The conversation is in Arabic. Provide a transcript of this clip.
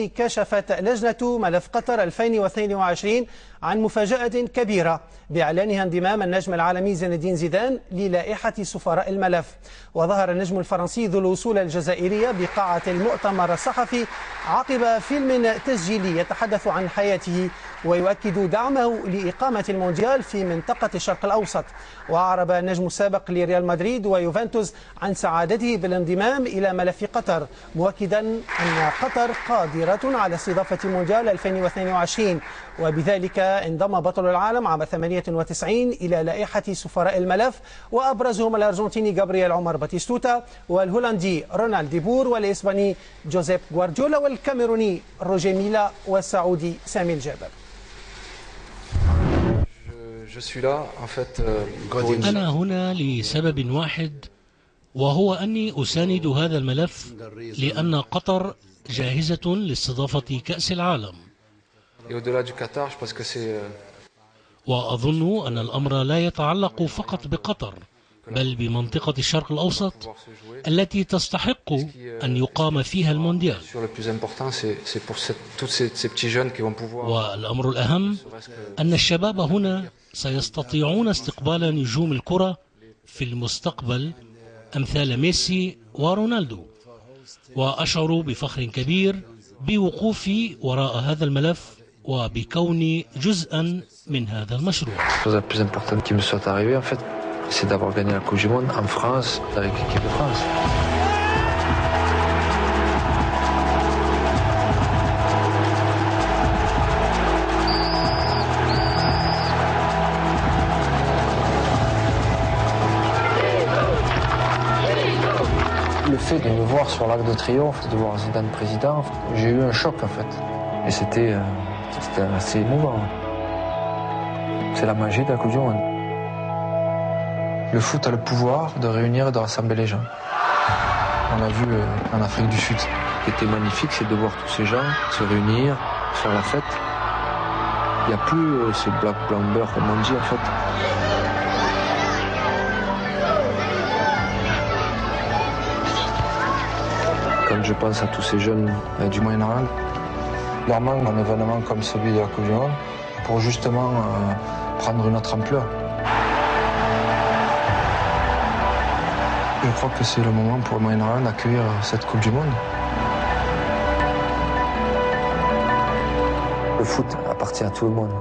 كشفت لجنة ملف قطر 2022 عن مفاجأة كبيرة بإعلانها انضمام النجم العالمي زين الدين زيدان للائحة سفراء الملف. وظهر النجم الفرنسي ذو الوصول الجزائرية بقاعة المؤتمر الصحفي عقب فيلم تسجيلي يتحدث عن حياته ويؤكد دعمه لإقامة المونديال في منطقة الشرق الأوسط. وأعرب النجم السابق لريال مدريد ويوفنتوس عن سعادته بالانضمام إلى ملف قطر، مؤكدا أن قطر قادرة على استضافة مونديال 2022، وبذلك انضم بطل العالم عام 98 إلى لائحة سفراء الملف، وأبرزهم الأرجنتيني جابرييل عمر باتيستوتا، والهولندي رونالد دي بور، والإسباني جوزيب غوارديولا، والكاميروني روجيه ميلا، والسعودي سامي الجابر. أنا هنا لسبب واحد، وهو أني أساند هذا الملف لأن قطر جاهزة لاستضافة كأس العالم. وأظن أن الأمر لا يتعلق فقط بقطر، بل بمنطقة الشرق الأوسط التي تستحق أن يقام فيها المونديال. والأمر الأهم أن الشباب هنا سيستطيعون استقبال نجوم الكرة في المستقبل أمثال ميسي ورونالدو، وأشعر بفخر كبير بوقوفي وراء هذا الملف وبكوني جزءا من هذا المشروع. Le fait de me voir sur l'Arc de Triomphe, de voir Zidane président, j'ai eu un choc en fait. Et c'était assez émouvant. C'est la magie de la Coupe du Monde. Le foot a le pouvoir de réunir et de rassembler les gens. On l'a vu en Afrique du Sud. Ce qui était magnifique, c'est de voir tous ces gens se réunir, faire la fête. Il n'y a plus ce black blamber comme on dit en fait. Quand je pense à tous ces jeunes du Moyen-Orient, leur manque un événement comme celui de la Coupe du Monde pour justement prendre une autre ampleur. Je crois que c'est le moment pour le Moyen-Orient d'accueillir cette Coupe du Monde. Le foot appartient à tout le monde.